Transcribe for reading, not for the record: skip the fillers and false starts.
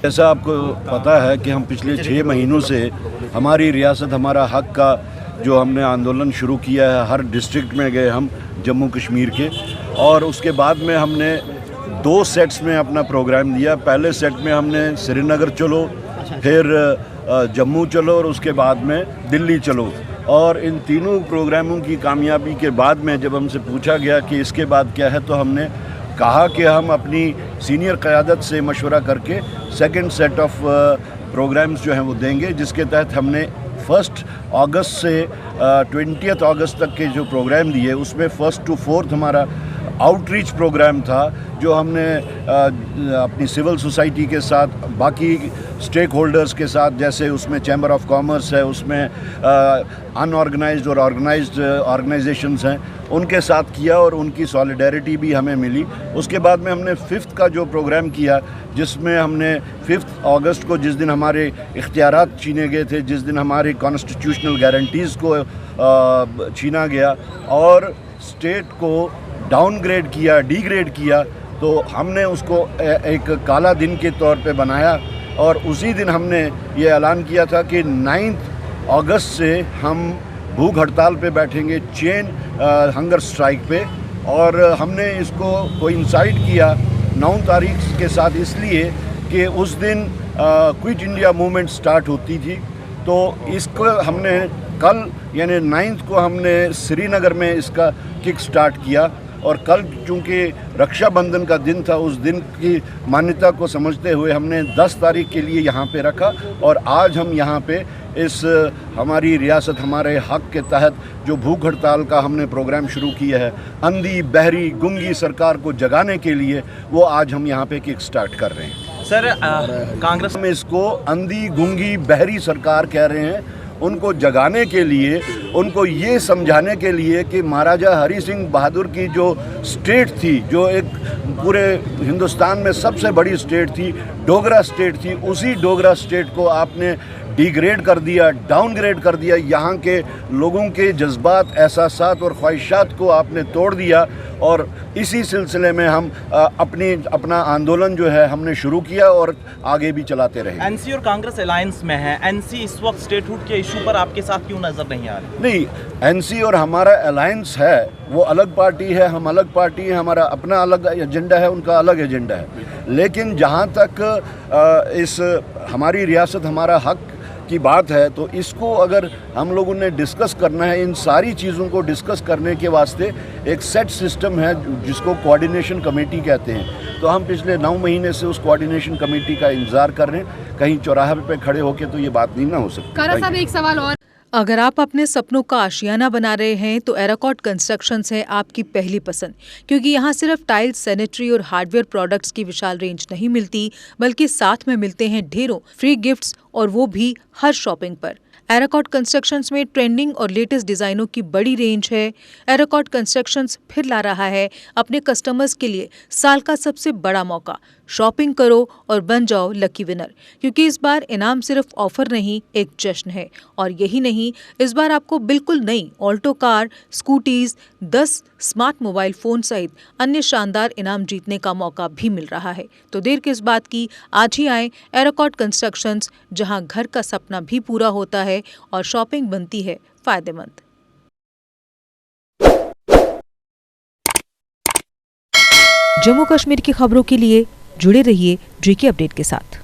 जैसा आपको पता है कि हम पिछले 6 महीनों से हमारी रियासत हमारा हक का जो हमने आंदोलन शुरू किया है, हर डिस्ट्रिक्ट में गए हम जम्मू कश्मीर के, और उसके बाद में हमने 2 सेट्स में अपना प्रोग्राम दिया। पहले सेट में हमने श्रीनगर चलो, फिर जम्मू चलो और उसके बाद में दिल्ली चलो। और इन तीनों प्रोग्रामों की कामयाबी के बाद में जब हमसे पूछा गया कि इसके बाद क्या है, तो हमने कहा कि हम अपनी सीनियर क़यादत से मशवरा करके सेकंड सेट ऑफ प्रोग्राम्स जो हैं वो देंगे, जिसके तहत हमने 1 अगस्त से 20 अगस्त तक के जो प्रोग्राम दिए उसमें 1 to 4 हमारा आउटरीच प्रोग्राम था, जो हमने अपनी सिविल सोसाइटी के साथ, बाकी स्टेक होल्डर्स के साथ, जैसे उसमें चैम्बर ऑफ कॉमर्स है, उसमें अनऑर्गेनाइज्ड और ऑर्गेनाइज्ड ऑर्गेनाइजेशंस हैं, उनके साथ किया और उनकी सॉलिडेरिटी भी हमें मिली। उसके बाद में हमने 5th का जो प्रोग्राम किया, जिसमें हमने 5 अगस्त को, जिस दिन हमारे इख्तियारात छीने गए थे, जिस दिन हमारे कॉन्स्टिट्यूशनल गारंटीज़ को छीना गया और स्टेट को डाउनग्रेड किया, डिग्रेड किया, तो हमने उसको एक काला दिन के तौर पे बनाया। और उसी दिन हमने ये ऐलान किया था कि 9 अगस्त से हम भूख हड़ताल पे बैठेंगे, चेन हंगर स्ट्राइक पे। और हमने इसको कोइंसाइड किया 9 तारीख के साथ, इसलिए कि उस दिन क्विट इंडिया मूवमेंट स्टार्ट होती थी। तो इसको हमने कल यानी 9th को हमने श्रीनगर में इसका किक स्टार्ट किया। और कल चूँकि रक्षाबंधन का दिन था, उस दिन की मान्यता को समझते हुए हमने 10 तारीख के लिए यहाँ पे रखा। और आज हम यहाँ पे इस हमारी रियासत हमारे हक के तहत जो भूख हड़ताल का हमने प्रोग्राम शुरू किया है, अंधी बहरी गूंगी सरकार को जगाने के लिए, वो आज हम यहाँ पे किक स्टार्ट कर रहे हैं। सर, कांग्रेस में इसको अंधी गूंगी बहरी सरकार कह रहे हैं, उनको जगाने के लिए, उनको ये समझाने के लिए कि महाराजा हरि सिंह बहादुर की जो स्टेट थी, जो एक पूरे हिंदुस्तान में सबसे बड़ी स्टेट थी, डोगरा स्टेट थी, उसी डोगरा स्टेट को आपने डिग्रेड कर दिया, डाउनग्रेड कर दिया। यहाँ के लोगों के जज्बात, एहसासात और ख्वाहिशात को आपने तोड़ दिया। और इसी सिलसिले में हम अपना आंदोलन जो है हमने शुरू किया और आगे भी चलाते रहे। एनसी और कांग्रेस अलायंस में है, एनसी इस वक्त स्टेटहुड के इशू पर आपके साथ क्यों नजर नहीं आ रही? नहीं, एनसी और हमारा अलायंस है, वो अलग पार्टी है, हम अलग पार्टी है, हमारा अपना अलग एजेंडा है, उनका अलग एजेंडा है। लेकिन जहाँ तक इस हमारी रियासत हमारा हक की बात है, तो इसको अगर हम लोगों ने डिस्कस करना है, इन सारी चीज़ों को डिस्कस करने के वास्ते एक सेट सिस्टम है जिसको कोऑर्डिनेशन कमेटी कहते हैं। तो हम पिछले 9 महीने से उस कोऑर्डिनेशन कमेटी का इंतज़ार कर रहे हैं। कहीं चौराहे पे खड़े होकर तो ये बात नहीं ना हो सकती। कारा साहब, एक सवाल और, अगर आप अपने सपनों का आशियाना बना रहे हैं तो एराकॉट कंस्ट्रक्शंस है आपकी पहली पसंद, क्योंकि यहाँ सिर्फ टाइल्स, सैनिटरी और हार्डवेयर प्रोडक्ट्स की विशाल रेंज नहीं मिलती, बल्कि साथ में मिलते हैं ढेरों फ्री गिफ्ट्स, और वो भी हर शॉपिंग पर। एराकॉट कंस्ट्रक्शंस में ट्रेंडिंग और लेटेस्ट डिजाइनों की बड़ी रेंज है। एराकॉट कंस्ट्रक्शंस फिर ला रहा है अपने कस्टमर्स के लिए साल का सबसे बड़ा मौका। शॉपिंग करो और बन जाओ लकी विनर, क्योंकि इस बार इनाम सिर्फ ऑफर नहीं, एक जश्न है। और यही नहीं, इस बार आपको बिल्कुल नई Alto car, scooties, 10 smart mobile phone सहित अन्य शानदार इनाम जीतने का मौका भी मिल रहा है। तो देर किस बात की, आज ही आए एराकॉट कंस्ट्रक्शंस, जहां घर का सपना भी पूरा होता है और शॉपिंग बनती है फायदेमंद। जम्मू कश्मीर की खबरों के लिए जुड़े रहिए JK अपडेट के साथ।